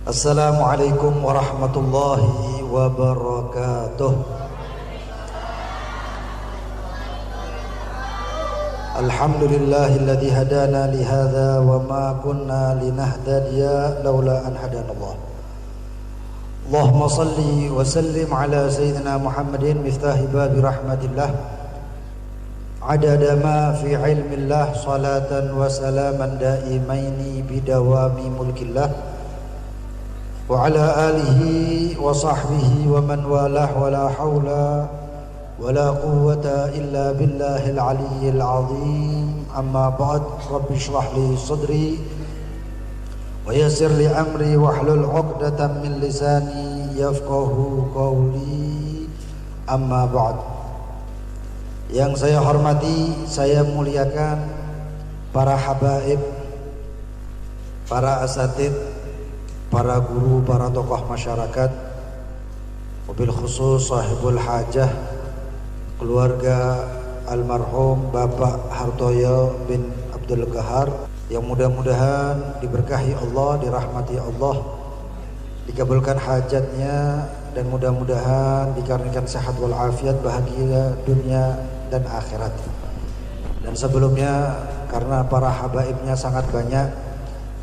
Assalamualaikum warahmatullahi wabarakatuh. Alhamdulillahilladzi hadana li hadza wa ma kunna linahtadiya laula an hadanallah. Allahumma salli wa sallim ala sayyidina Muhammadin miftahi babi rahmatillah. Adada ma fi ilmillah salatan wa salaman daimaini bidawami mulkillah. Wa ala alihi wa sahbihi wa man walah wa la hawla wa la quwwata illa billahil aliyyil azim. Amma ba'd, rabbi shrah li sadri wa yassir li amri wahlul 'uqdatam min lisani yafqahu qawli. Amma ba'd. Yang saya hormati, saya muliakan para habaib, para asatid, para guru, para tokoh masyarakat, wabil khusus sahibul hajah, keluarga almarhum Bapak Hartoyo bin Abdul Qahar, yang mudah-mudahan diberkahi Allah, dirahmati Allah, dikabulkan hajatnya, dan mudah-mudahan dikaruniakan sehat wal afiat, bahagia dunia dan akhirat. Dan sebelumnya, karena para habaibnya sangat banyak,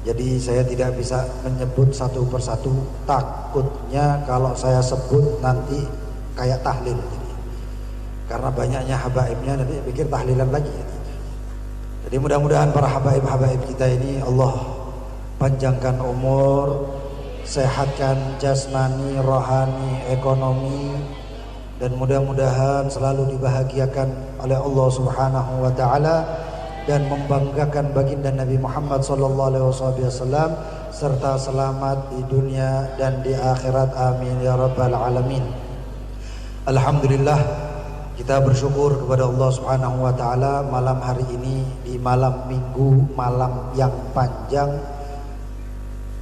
jadi saya tidak bisa menyebut satu persatu, takutnya kalau saya sebut nanti kayak tahlil. Karena banyaknya habaibnya nanti pikir tahlilan lagi. Jadi mudah-mudahan para habaib-habaib kita ini Allah panjangkan umur, sehatkan jasmani, rohani, ekonomi, dan mudah-mudahan selalu dibahagiakan oleh Allah Subhanahu wa taala dan membanggakan baginda Nabi Muhammad sallallahu alaihi wasallam serta selamat di dunia dan di akhirat, amin ya rabbal alamin. Alhamdulillah, kita bersyukur kepada Allah Subhanahu wa taala malam hari ini di malam Minggu, malam yang panjang.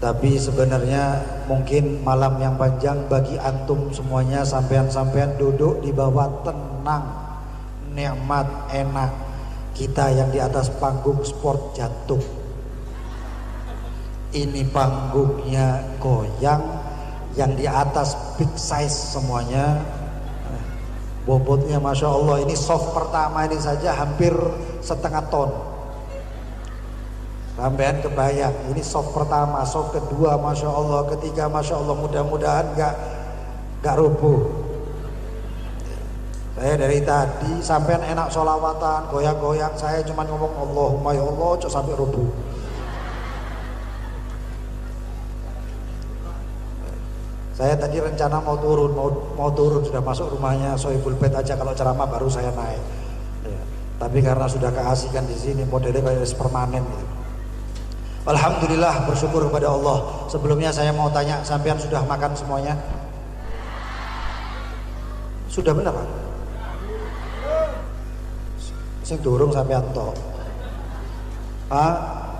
Tapi sebenarnya mungkin malam yang panjang bagi antum semuanya, sampean-sampean duduk di bawah tenang, nikmat, enak. Kita yang di atas panggung sport jantung, ini panggungnya goyang, yang di atas big size semuanya. Bobotnya Masya Allah, ini soft pertama ini saja hampir setengah ton. Sampean kebayang, ini soft pertama, soft kedua Masya Allah, ketiga Masya Allah, mudah-mudahan gak rubuh. Saya dari tadi sampean enak sholawatan, goyang-goyang, saya cuma ngomong Allahumma ya Allah, cok sampai rubuh. Saya tadi rencana mau turun, sudah masuk rumahnya Sohibul Bait aja, kalau ceramah baru saya naik. Ya. Tapi karena sudah keasikan di sini, modelnya kayak permanen gitu. Alhamdulillah, bersyukur kepada Allah. Sebelumnya saya mau tanya, sampean sudah makan semuanya? Sudah benar Pak? Sing durung sampean tok.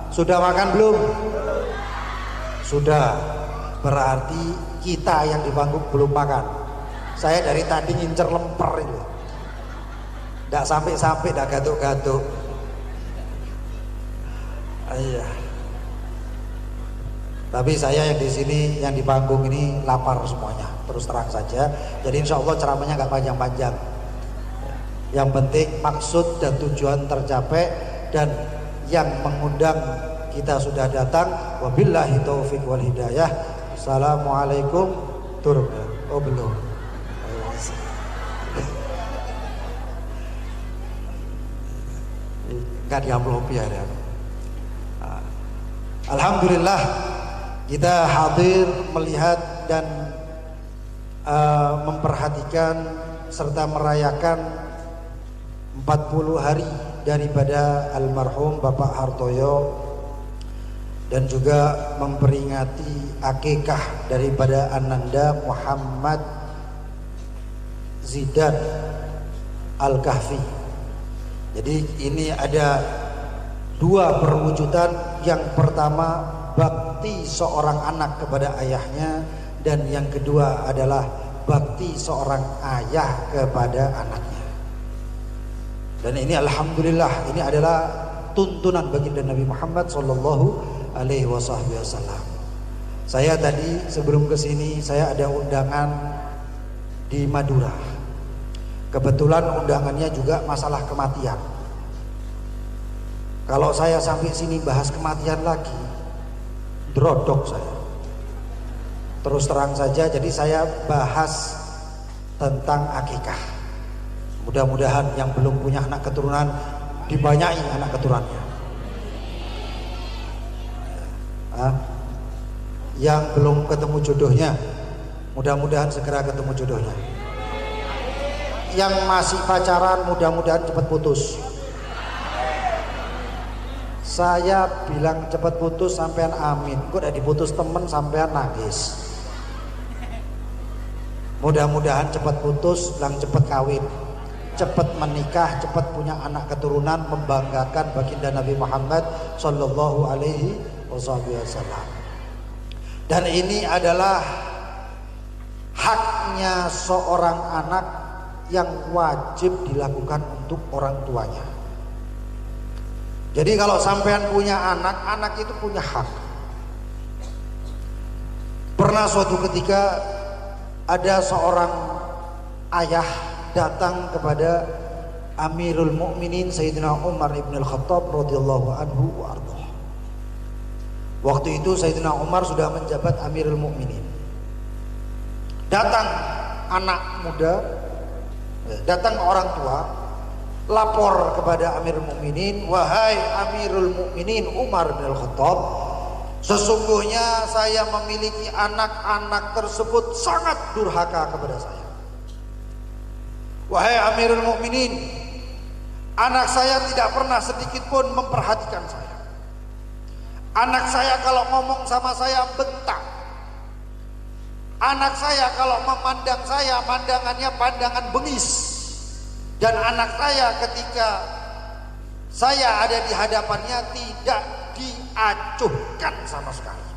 Sudah makan belum? Sudah. Berarti kita yang di panggung belum makan. Saya dari tadi ngincer lemper itu. Nggak sampai-sampai, nggak gatuk-gatuk. Iya. Tapi saya yang di sini, yang di panggung ini lapar semuanya, terus terang saja. Jadi insya Allah ceramahnya nggak panjang-panjang. Yang penting maksud dan tujuan tercapai, dan yang mengundang kita sudah datang. Wabillahi taufiq wal hidayah. Assalamualaikum. Turun. Oh belum. Nggak diamplop ya. Alhamdulillah, kita hadir melihat dan memperhatikan serta merayakan 40 hari daripada almarhum Bapak Hartoyo, dan juga memperingati akikah daripada Ananda Muhammad Zidan Al-Kahfi. Jadi ini ada dua perwujudan. Yang pertama, bakti seorang anak kepada ayahnya, dan yang kedua adalah bakti seorang ayah kepada anaknya. Dan ini alhamdulillah, ini adalah tuntunan baginda Nabi Muhammad sallallahu alaihi wasallam. Saya tadi sebelum ke sini saya ada undangan di Madura. Kebetulan undangannya juga masalah kematian. Kalau saya sampai sini bahas kematian lagi, drodok saya. Terus terang saja, jadi saya bahas tentang akikah. Mudah-mudahan yang belum punya anak keturunan dibanyai anak keturunannya. Yang belum ketemu jodohnya, mudah-mudahan segera ketemu jodohnya. Yang masih pacaran, mudah-mudahan cepat putus. Saya bilang cepat putus, sampean amin. Kok udah diputus temen sampean nangis. Mudah-mudahan cepat putus, bilang cepat kawin, cepat menikah, cepat punya anak keturunan, membanggakan baginda Nabi Muhammad Sallallahu Alaihi Wasallam. Dan ini adalah haknya seorang anak yang wajib dilakukan untuk orang tuanya. Jadi kalau sampean punya anak, anak itu punya hak. Pernah suatu ketika ada seorang ayah datang kepada Amirul Mukminin Sayyidina Umar ibn al-Khattab radhiyallahu anhu wa ardhah. Waktu itu Sayyidina Umar sudah menjabat Amirul Mukminin. Datang anak muda, datang orang tua, lapor kepada Amirul Mukminin, "Wahai Amirul Mukminin Umar bin Al-Khattab, sesungguhnya saya memiliki anak-anak tersebut sangat durhaka kepada saya. Wahai Amirul Mukminin, anak saya tidak pernah sedikit pun memperhatikan saya. Anak saya kalau ngomong sama saya bentak. Anak saya kalau memandang saya, pandangannya pandangan bengis. Dan anak saya ketika saya ada di hadapannya tidak diacuhkan sama sekali.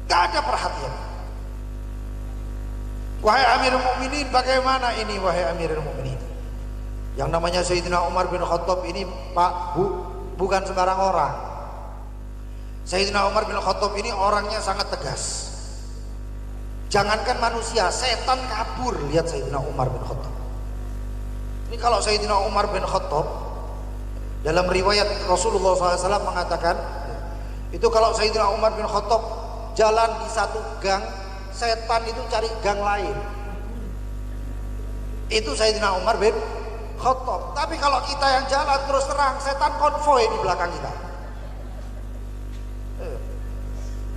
Gak ada perhatian. Wahai Amirul Mukminin, bagaimana ini wahai Amirul Mukminin? Yang namanya Sayyidina Umar bin Khattab ini, Pak, Bu, bukan sembarang orang. Sayyidina Umar bin Khattab ini orangnya sangat tegas. Jangankan manusia, setan kabur lihat Sayyidina Umar bin Khattab. Ini kalau Sayyidina Umar bin Khattab, dalam riwayat Rasulullah SAW mengatakan, itu kalau Sayyidina Umar bin Khattab jalan di satu gang, setan itu cari gang lain. Itu Sayyidina Umar bin Khattab. Tapi kalau kita yang jalan terus terang, setan konvoy di belakang kita.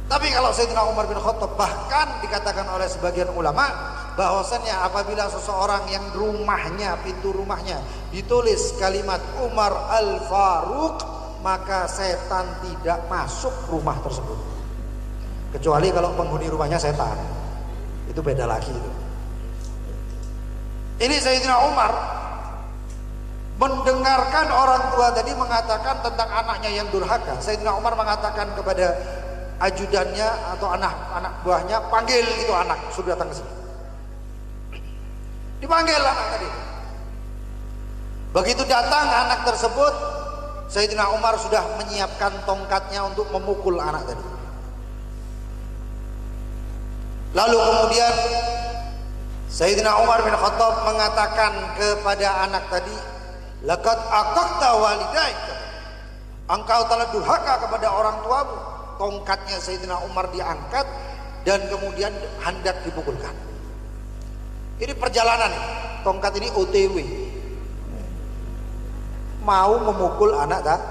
Tapi kalau Sayyidina Umar bin Khattab, bahkan dikatakan oleh sebagian ulama bahwasannya apabila seseorang yang rumahnya, pintu rumahnya ditulis kalimat Umar Al-Faruq, maka setan tidak masuk rumah tersebut. Kecuali kalau penghuni rumahnya setan, itu beda lagi itu. Ini Sayyidina Umar mendengarkan orang tua tadi mengatakan tentang anaknya yang durhaka. Sayyidina Umar mengatakan kepada ajudannya atau anak buahnya, panggil itu anak, suruh datang ke sini. Dipanggil anak tadi. Begitu datang anak tersebut, Sayyidina Umar sudah menyiapkan tongkatnya untuk memukul anak tadi. Lalu kemudian Sayyidina Umar bin Khattab mengatakan kepada anak tadi, "Laqad aqaqta walidaik." Engkau telah durhaka kepada orang tuamu. Tongkatnya Sayyidina Umar diangkat dan kemudian hendak dipukulkan. Ini perjalanan, tongkat ini OTW, mau memukul anak tak?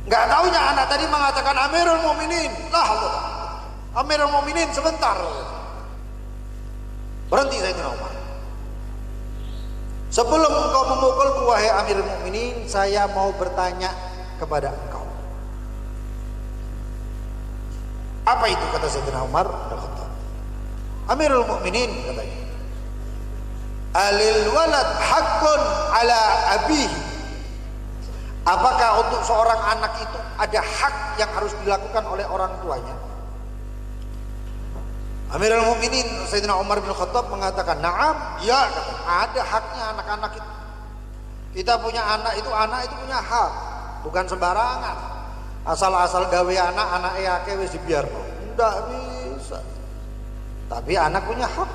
Nggak taunya anak tadi mengatakan, "Amirul Mukminin, lah Amirul Mukminin sebentar." Berhenti Sayyidina Umar. "Sebelum engkau memukulku wahai Amirul Mukminin, saya mau bertanya kepada engkau." Apa itu kata Sayyidina Umar? "Amirul Mukminin," katanya, "alil walad haqqun ala abihi." Apakah untuk seorang anak itu ada hak yang harus dilakukan oleh orang tuanya? Amirul Mukminin Sayyidina Umar bin Khattab mengatakan, "Na'am, ya," katanya, "ada haknya anak-anak itu. Kita punya anak itu punya hak, bukan sembarangan. Asal-asal gawe anak akeh wis dibiarno. Ndak bisa. Tapi anak punya hak.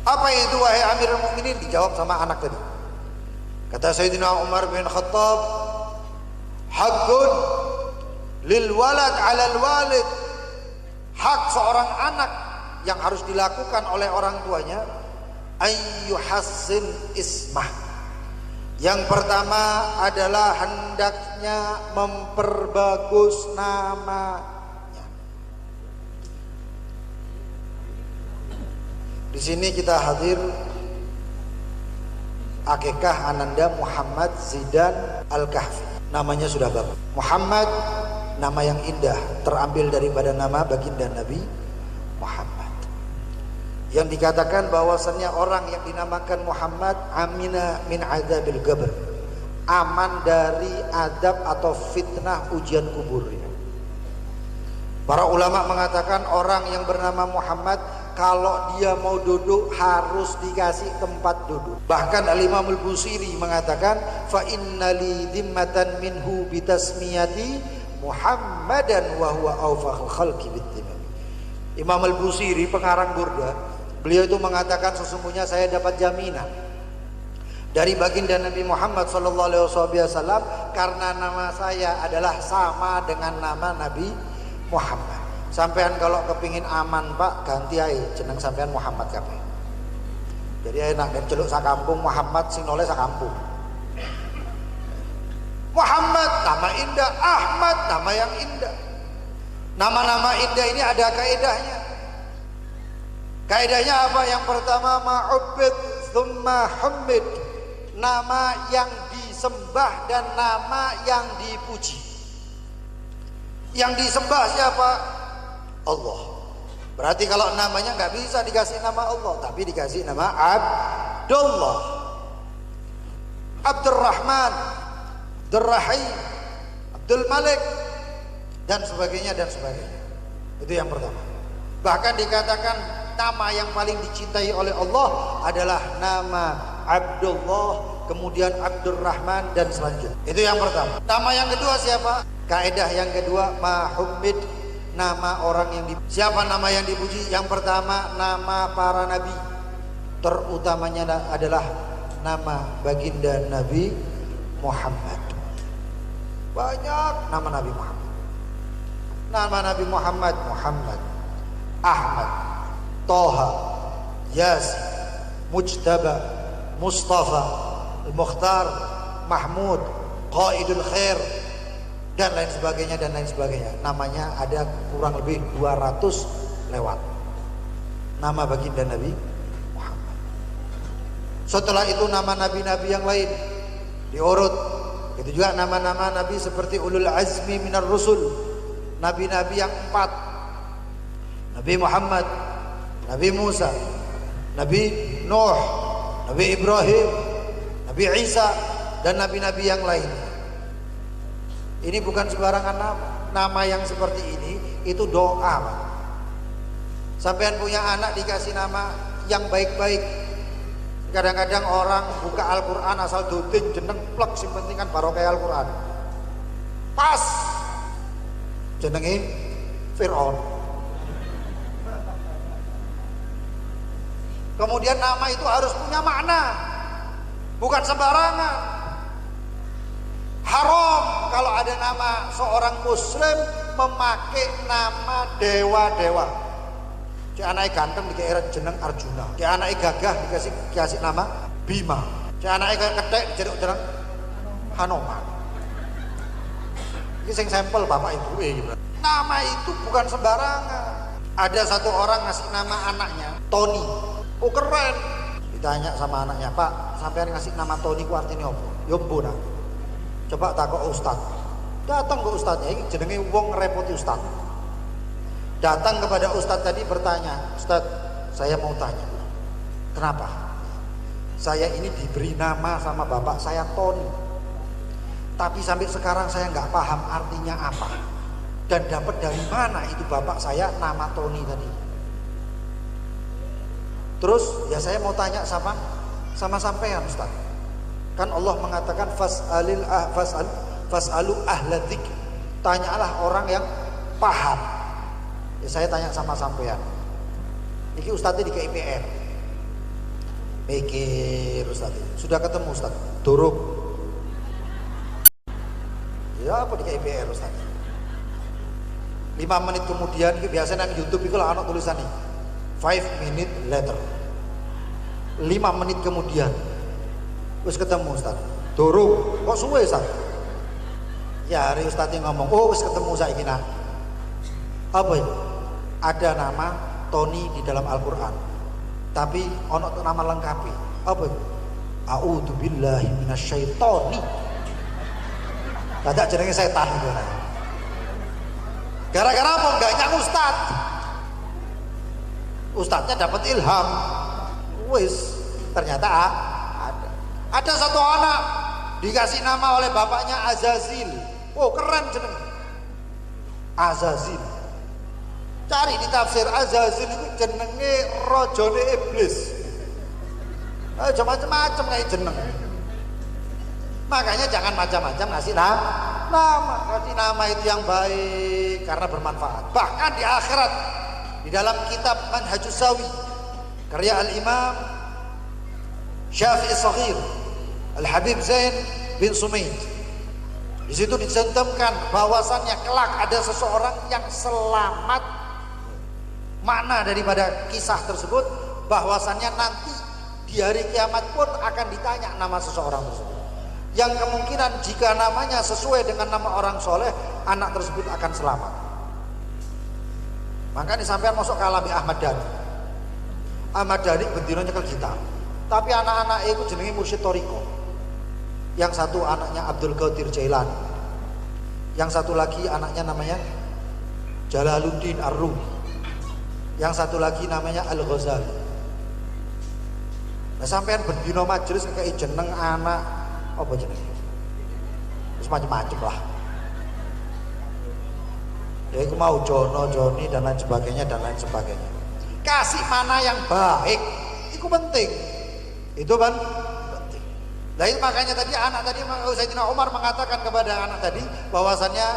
Apa itu wahai Amirul Mukminin? Dijawab sama anak tadi. Kata Sayyidina Umar bin Khattab, haqqun lil walad 'alal walid. Hak seorang anak yang harus dilakukan oleh orang tuanya ayyuhassin ismah. Yang pertama adalah hendaknya memperbagus namanya. Di sini kita hadir akikah Ananda Muhammad Zidan Al-Kahfi. Namanya sudah bagus. Muhammad, nama yang indah, terambil daripada nama baginda Nabi Muhammad. Yang dikatakan bahwasannya orang yang dinamakan Muhammad amina min adzabil qabr, aman dari adab atau fitnah ujian kubur. Para ulama mengatakan orang yang bernama Muhammad kalau dia mau duduk harus dikasih tempat duduk. Bahkan Al-Imam Al-Busiri mengatakan fa innali dhimmatan minhu bitasmiyati Muhammadan wa huwa awfaqul khalqi bittimam. Imam Al-Busiri pengarang Burda, beliau itu mengatakan sesungguhnya saya dapat jaminan dari baginda Nabi Muhammad SAW karena nama saya adalah sama dengan nama Nabi Muhammad. Sampean kalau kepingin aman Pak, ganti aja jeneng sampean Muhammad kabeh. Jadi enak dan celuk sakampung Muhammad sing noleh sakampung. Muhammad nama indah, Ahmad nama yang indah. Nama-nama indah ini ada kaedahnya. Kaedahnya apa? Yang pertama ma'ubid thumma humid, nama yang disembah dan nama yang dipuji. Yang disembah siapa? Allah. Berarti kalau namanya nggak bisa dikasih nama Allah, tapi dikasih nama Abdullah, Abdurrahman, Abdurrahim, Abdul Malik, dan sebagainya dan sebagainya. Itu yang pertama. Bahkan dikatakan nama yang paling dicintai oleh Allah adalah nama Abdullah, kemudian Abdurrahman dan selanjutnya. Itu yang pertama. Nama yang kedua siapa? Kaidah yang kedua mahumid, nama orang yang siapa nama yang dipuji? Yang pertama nama para nabi, terutamanya adalah nama baginda Nabi Muhammad. Banyak nama Nabi Muhammad. Nama Nabi Muhammad, Muhammad, Ahmad, Toha, Yasin, Mujtaba, Mustafa, Al-Mukhtar, Mahmud, Qaidul Khair, dan lain sebagainya dan lain sebagainya. Namanya ada kurang lebih 200 lewat. Nama baginda Nabi Muhammad. Setelah itu nama nabi-nabi yang lain diurut. Itu juga nama-nama nabi seperti ulul azmi minar rusul. Nabi-nabi yang 4. Nabi Muhammad, Nabi Musa, Nabi Nuh, Nabi Ibrahim, Nabi Isa, dan nabi-nabi yang lain. Ini bukan sembarangan nama. Nama yang seperti ini itu doa. Sampean punya anak dikasih nama yang baik-baik. Kadang-kadang orang buka Al-Quran asal doding jeneng plek, sing penting kan barokah Al-Quran. Pas jenenge Fir'aun. Kemudian nama itu harus punya makna, bukan sembarangan. Haram kalau ada nama seorang muslim memakai nama dewa-dewa. Cek anaknya ganteng dikira jeneng Arjuna, cek anaknya gagah dikasih nama Bima, cek anaknya ketek dijeruk jeneng Hanoman. Ini sing sampel bapak ibu gitu. Nama itu bukan sembarangan. Ada satu orang ngasih nama anaknya Tony. Oh keren. Ditanya sama anaknya, Pak, sampean ngasih nama Tony ku artinya apa? Yo mbona. Coba takok ustaz. Datang ke ustaznya, ini jenenge wong ngerepoti ustaz. Datang kepada ustaz tadi bertanya, Ustaz, saya mau tanya, kenapa? Saya ini diberi nama sama bapak saya Tony, tapi sampai sekarang saya nggak paham artinya apa. Dan dapat dari mana itu bapak saya nama Tony tadi. Terus ya saya mau tanya sama sampean Ustaz. Kan Allah mengatakan fasalu ahla dzikr Tanyalah orang yang paham. Ya, saya tanya sama sampean. Iki ustadznya di KIPR. Mikir ustadznya. Sudah ketemu ustadz? Durung. Ya apa di KIPR ustadz? 5 menit kemudian, biasanya nang YouTube itu lah anak tulisan nih 5 minutes later. 5 menit kemudian wis ketemu ustadz. Durung. Kok suwe ustadz? Ya hari ustadznya ngomong, oh wis ketemu saiki nak. Apa itu? Ada nama Tony di dalam Al-Quran, tapi ono nama lengkapi. Apa itu? A'udzubillahi minasyaitonir. Dadak jenenge setan itu. Gara-gara apa? Enggak nyang ustadz. Ustadznya dapat ilham. Wis, ternyata ada satu anak dikasih nama oleh bapaknya Azazil. Oh keren jeneng Azazil. Cari di tafsir, Azazil itu jenenge rojone iblis. Macam-macam kayak jeneng. Makanya jangan macam-macam ngasih nama, kasih nama itu yang baik karena bermanfaat. Bahkan di akhirat, di dalam kitab Manhajus Sawi karya Al-Imam Syafi'i Shaghir Al-Habib Zain bin Sumaid, di situ dicantumkan bahwasannya kelak ada seseorang yang selamat. Makna daripada kisah tersebut bahwasannya nanti di hari kiamat pun akan ditanya nama seseorang tersebut, yang kemungkinan jika namanya sesuai dengan nama orang soleh, anak tersebut akan selamat. Maka disampaikan masuk ke alami Ahmad Dhani. Ahmad Dhani bendino nyekel gitar, tapi anak-anak itu jenenge mursyid Toriko. Yang satu anaknya Abdul Qadir Jailani, yang satu lagi anaknya namanya Jalaluddin Ar-Rumi, yang satu lagi namanya Al-Ghazali. Nah sampean bendino majelis kayak jeneng anak apa jeneng? Terus macam-macam lah. Ya itu mau Jono, Joni dan lain sebagainya dan lain sebagainya. Kasih mana yang baik, itu penting. Itu kan penting. Nah itu makanya tadi anak tadi Sayyidina Umar mengatakan kepada anak tadi bahwasannya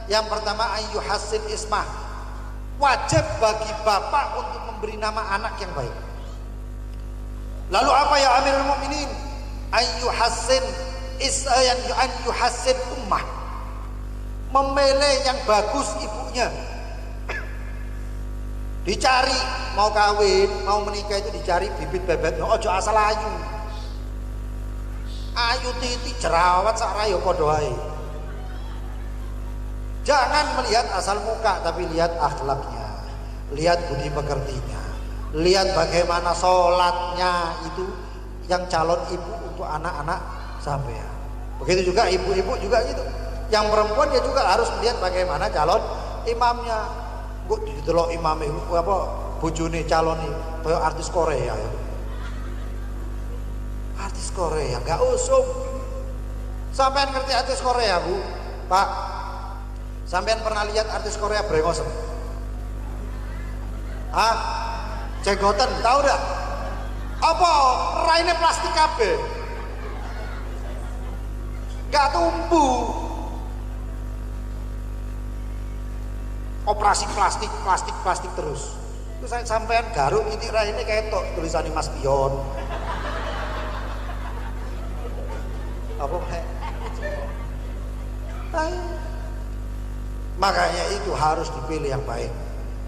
yang pertama ayu hasin ismah, wajib bagi bapak untuk memberi nama anak yang baik. Lalu apa ya Amirul Mukminin? Ayu hasin ummah, memilih yang bagus ibunya. Dicari mau kawin, mau menikah itu dicari bibit bebetnya, ojo asal ayu. Ayu titik jerawat sak rayo padha ae. Jangan melihat asal muka, tapi lihat akhlaknya, lihat budi pekertinya, lihat bagaimana sholatnya itu yang calon ibu untuk anak-anak sampean. Begitu juga ibu-ibu juga gitu. Yang perempuan dia juga harus melihat bagaimana calon imamnya. Kok didelok imam apa bojone calon iki kaya artis Korea ya. Artis Korea enggak usum. Sampean ngerti artis Korea, Bu? Pak. Sampean pernah lihat artis Korea brengosen? Ah, jenggoten, tahu dah? Apa raine plastik kabeh? Enggak tumbuh. Operasi plastik terus. Itu saya sampean garuk ini raine kayak tok tulisan Mas Pion. Apa kayak? Makanya itu harus dipilih yang baik.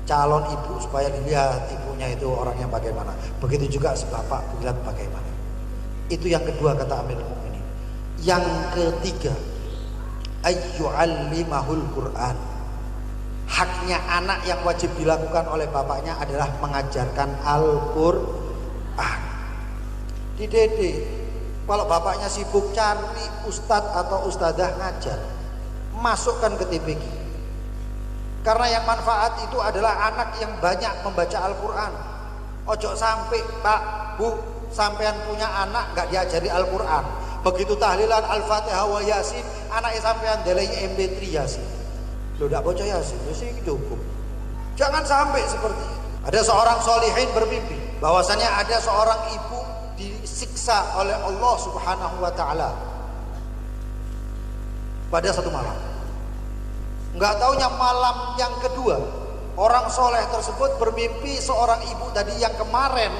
Calon ibu supaya dilihat ibunya itu orang yang bagaimana. Begitu juga sebapak dilihat bagaimana. Itu yang kedua kata Amirul Mukminin. Yang ketiga, ayyu'allimahul Qur'an. Haknya anak yang wajib dilakukan oleh bapaknya adalah mengajarkan Al-Qur'an. Dididik. Kalau bapaknya sibuk cari ustadz atau ustadzah ngajar, masukkan ke TPQ. Karena yang manfaat itu adalah anak yang banyak membaca Al-Quran. Ojo sampai Pak, Bu, sampean punya anak gak diajari Al-Quran. Begitu tahlilan Al-Fatihah wa Yasin, anaknya sampean delay MP3 Yasin. Lo gak baca Yasin, Yasin cukup. Jangan sampai seperti itu. Ada seorang solihin bermimpi bahwasannya ada seorang ibu disiksa oleh Allah Subhanahu wa ta'ala pada satu malam. Enggak taunya malam yang kedua, orang soleh tersebut bermimpi seorang ibu tadi yang kemarin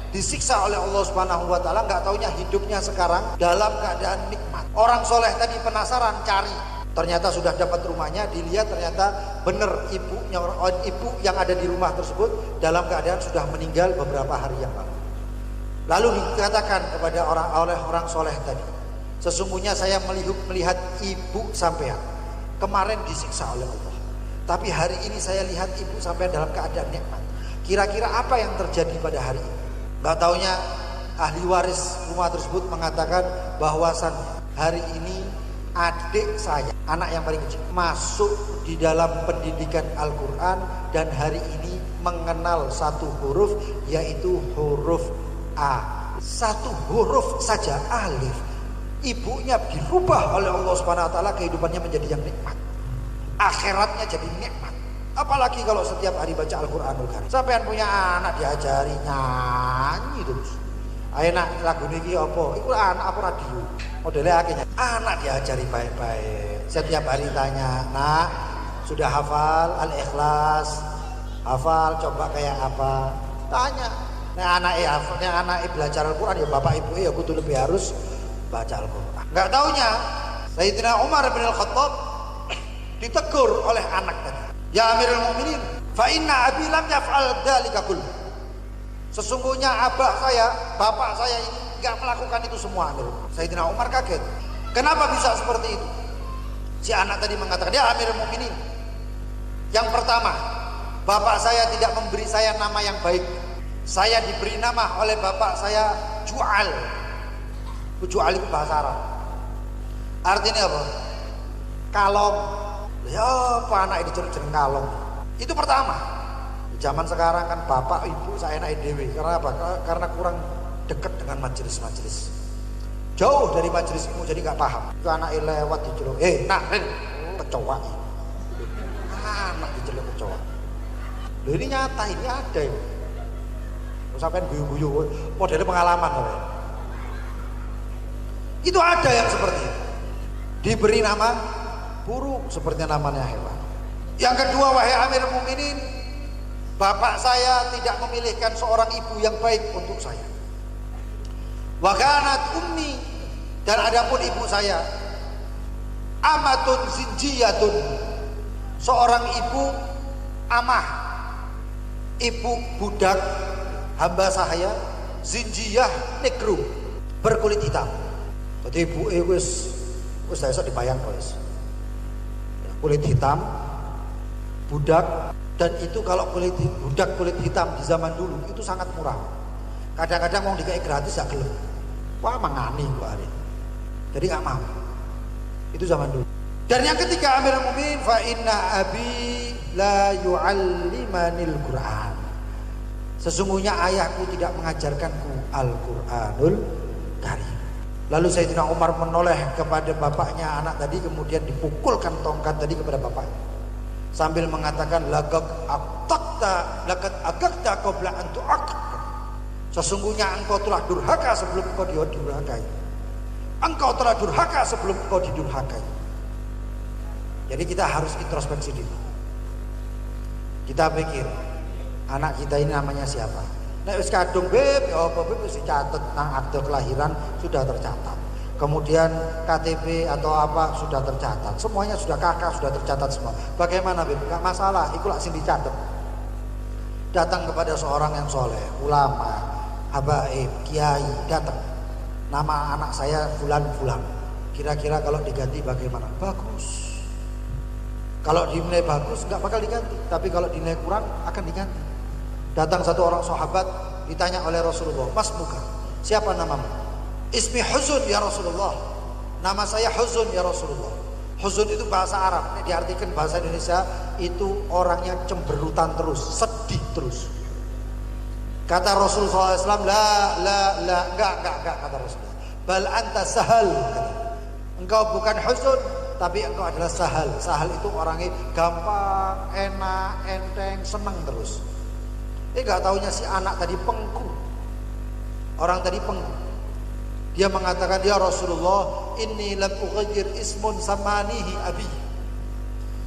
disiksa oleh Allah Subhanahu wa taala, enggak taunya hidupnya sekarang dalam keadaan nikmat. Orang soleh tadi penasaran, cari. Ternyata sudah dapat rumahnya, dilihat ternyata benar ibu yang ada di rumah tersebut dalam keadaan sudah meninggal beberapa hari yang lalu. Lalu dikatakan kepada orang soleh tadi, sesungguhnya saya melihat ibu sampean kemarin disiksa oleh Allah, tapi hari ini saya lihat ibu sampean dalam keadaan nikmat. Kira-kira apa yang terjadi pada hari ini? Gak taunya ahli waris rumah tersebut mengatakan bahwasannya hari ini adik saya, anak yang paling kecil, masuk di dalam pendidikan Al-Quran dan hari ini mengenal satu huruf, yaitu huruf A. Satu huruf saja, alif. Ibunya dirubah oleh Allah Subhanahu wa taala, kehidupannya menjadi yang nikmat, akhiratnya jadi nikmat. Apalagi kalau setiap hari baca Al-Quranul Karim. Sampean punya anak diajari nyanyi terus. Ayo nak lagu niki apa? Iku anak apa radio? Modelnya akhirnya anak diajari baik-baik. Setiap hari tanya, nak sudah hafal Al-Ikhlas? Hafal, coba kayak apa? Tanya. Nek anak belajar Al-Quran ya bapak ibu ya kudu lebih harus baca Al-Quran. Enggak taunya Sayyidina Umar bin Al-Khattab ditegur oleh anak tadi. Ya Amirul Mukminin, fa inna abi lam yaf'al dzalika kullu. Sesungguhnya bapak saya ini enggak melakukan itu semua, Amirul. Sayyidina Umar kaget. Kenapa bisa seperti itu? Si anak tadi mengatakan, ya Amirul Mukminin, yang pertama, bapak saya tidak memberi saya nama yang baik. Saya diberi nama oleh bapak saya Ju'al. Ju'al itu bahasa Arab. Artinya apa? Kalong. Ya apa anak ini jeneng kalong. Itu pertama. Zaman sekarang kan bapak ibu saya enak dewe. Karena apa? Karena kurang dekat dengan majelis-majelis. Jauh dari majelis ilmu jadi nggak paham. Itu anak lewat diceluk. Nak, kecoa. Anak diceluk kecoa. Loh ini nyata, ini ada ya. Sampai guyu-guyu, modelnya pengalaman. Itu ada yang seperti itu. Diberi nama buruk seperti namanya hewan. Yang kedua, wahai Amirul Mukminin, bapak saya tidak memilihkan seorang ibu yang baik untuk saya. Wa kanat ummi, dan adapun ibu saya amatun zinjiyatun, seorang ibu amah, ibu budak hamba saya, zinjiyah negro, berkulit hitam. Jadi ibu wis saya dibayang guys. Kulit hitam, budak, dan itu kalau budak kulit hitam di zaman dulu itu sangat murah. Kadang-kadang mau dikai gratis ya gelem. Wah mangani gua hari. Jadi nggak mau. Itu zaman dulu. Dan yang ketiga, Amirul Mukminin, fa inna abi la yu'allimanil Qur'an. Sesungguhnya ayahku tidak mengajarkanku Al-Quranul Karim. Lalu Sayyidina Umar menoleh kepada bapaknya anak tadi, kemudian dipukulkan tongkat tadi kepada bapaknya sambil mengatakan laqad agakta qabla an tu'aq. Sesungguhnya engkau telah durhaka sebelum engkau didurhakai. Engkau telah durhaka sebelum engkau didurhakai. Jadi kita harus introspeksi diri. Kita pikir anak kita ini namanya siapa? Nek wis kadung beb, ya apa beb wis dicatet nang akte kelahiran sudah tercatat. Kemudian KTP atau apa sudah tercatat. Semuanya sudah kakak sudah tercatat semua. Bagaimana beb? Enggak masalah, iku lak sing dicatet. Datang kepada seorang yang soleh, ulama, habaib, kiai, datang. Nama anak saya fulan-fulan. Kira-kira kalau diganti bagaimana? Bagus. Kalau dinilai bagus nggak bakal diganti, tapi kalau dinilai kurang akan diganti. Datang satu orang sahabat, ditanya oleh Rasulullah, Mas muka, siapa namamu? Ismi Huzun ya Rasulullah. Nama saya Huzun ya Rasulullah. Huzun itu bahasa Arab, ini diartikan bahasa Indonesia itu orangnya cemberutan terus, sedih terus. Kata Rasulullah SAW, enggak kata Rasulullah. Bal anta sahal. Engkau bukan Huzun, tapi engkau adalah sahal. Sahal itu orangnya gampang, enak, enteng, senang terus. Enggak taunya si anak tadi pengku. Orang tadi pengku. Dia mengatakan, ya Rasulullah, inni lam ughayyir ismun samanihi abi.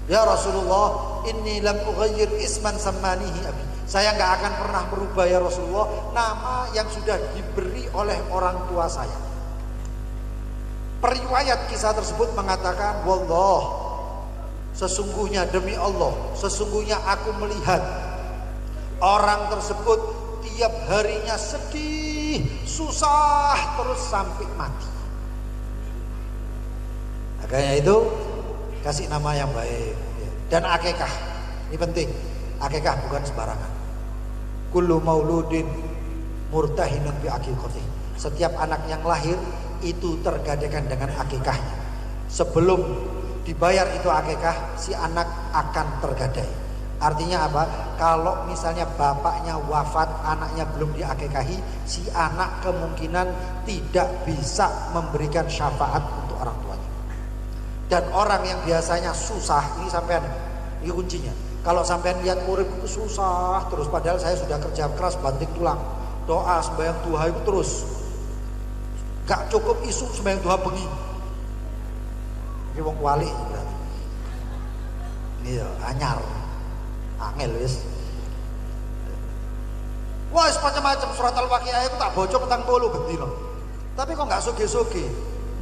Ya Rasulullah, inni lam ughayyir isman sammanihi abi. Saya enggak akan pernah merubah ya Rasulullah nama yang sudah diberi oleh orang tua saya. Periwayat kisah tersebut mengatakan, wallah, sesungguhnya demi Allah, sesungguhnya aku melihat orang tersebut tiap harinya sedih, susah terus sampai mati. Makanya itu kasih nama yang baik. Dan akikah, ini penting. Akikah bukan sembarangan. Kullu mauludin murtahinun bi aqiqatih. Setiap anak yang lahir itu tergadaikan dengan akikahnya. Sebelum dibayar itu akikah, si anak akan tergadai. Artinya apa? Kalau misalnya bapaknya wafat, anaknya belum diakikahi, si anak kemungkinan tidak bisa memberikan syafaat untuk orang tuanya. Dan orang yang biasanya susah, ini sampean, ini kuncinya. Kalau sampean lihat murid itu susah terus, padahal saya sudah kerja keras banting tulang, doa sembahyang duha itu terus, gak cukup isu sembahyang duha bengi. Ini wong wali berarti. Iya, anyar, angel wis. Wah, macam-macam surat Al-Waqiah itu tak bocor petang puluh bendino. Tapi kok gak soge-soge?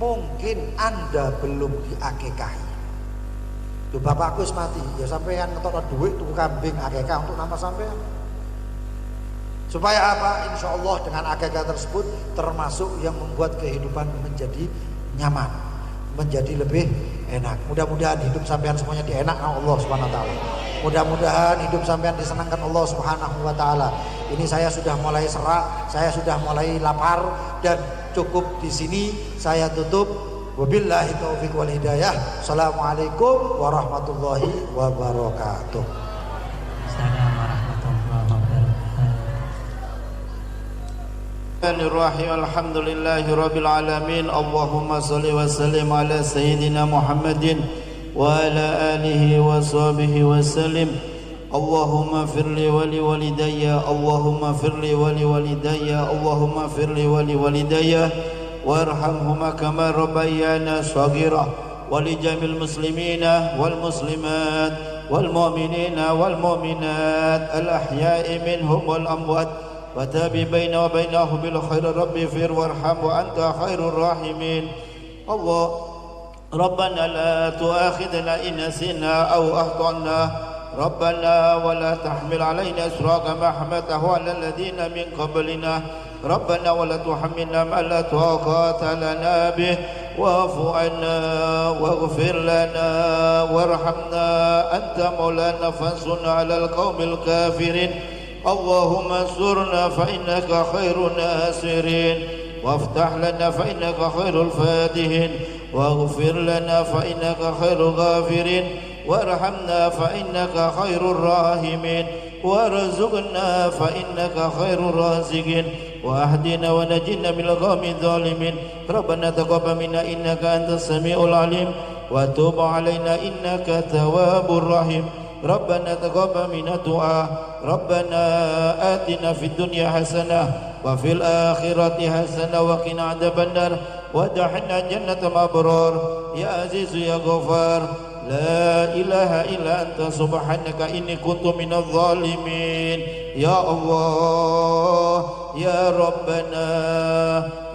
Mungkin Anda belum diakikahi. Tuh bapakku wis mati, ya sampean ngetokno duit tuku kambing akikah untuk nama sampean. Supaya apa? Insya Allah dengan akikah tersebut termasuk yang membuat kehidupan menjadi nyaman, menjadi lebih enak. Mudah-mudahan hidup sampean semuanya dienakkan Allah Subhanahu wa taala. Mudah-mudahan hidup sampean disenangkan Allah Subhanahu wa taala. Ini saya sudah mulai serak, saya sudah mulai lapar, dan cukup di sini saya tutup. Wabillahi taufiq wal hidayah. Assalamualaikum warahmatullahi wabarakatuh. Assalamualaikum warahmatullahi wabarakatuh. Bismillahirrahmanirrahim. Alhamdulillahi rabbil alamin. Allahumma salli wa sallim ala sayyidina Muhammadin wa ala alihi wa sahbihi wa sallim. Allahumma firli wa li walidayya, Allahumma firli wa li walidayya, Allahumma firli wa li walidayya warhamhuma kama rabbayana shaghira, wa li jamil muslimina wal muslimat wal mu'minina wal mu'minat al ahya'i minhum wal amwat wa tabi baina wa bainahum bil khair rabbi fir warham wa anta khairur rahimin. Allah Rabbana la tu'akhidna in nasina aw akhtana Rabbana wa la tahmil alaina isra kama hamaltahu ala alladhina min qablina Rabbana wa la tuhammilna ma la taqata lana bih wa'fu 'anna waghfir lana warhamna anta maulana fansurna 'alal qaumil kafirin. Allahumma ansurna fa innaka khairun nasirin waftah lana fa innaka khairul fatihin waghfir lana fa innaka khairul ghafirin warhamna fa innaka khairur rahimin warzuqna fa innaka khairur raziqin واهدنا ونجنا من القوم الظالمين. ربنا تقبل منا انك انت السميع العليم وتب علينا انك التواب الرحيم. ربنا تقبل منا الدعاء. ربنا آتنا في الدنيا حسنة وفي الآخرة حسنة وقنا عذاب النار وادخلنا جنة الأبرار يا عزيز يا غفار لا إله إلا أنت سبحانك إني كنت من الظالمين. يا الله يا ربنا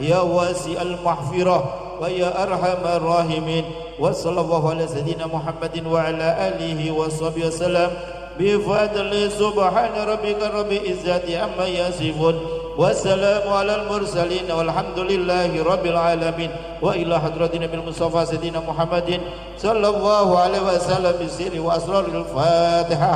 يا واسع المغفرة ويا أرحم الراحمين. وصلى الله على سيدنا محمد وعلى آله وصحبه وسلم بفضل سبحان ربك رب العزة عما يصفون والسلام على المرسلين والحمد لله رب العالمين. وإلى حضرة النبي المصطفى سيدنا محمد صلى الله عليه وسلم بسر وأسرار الفاتحة.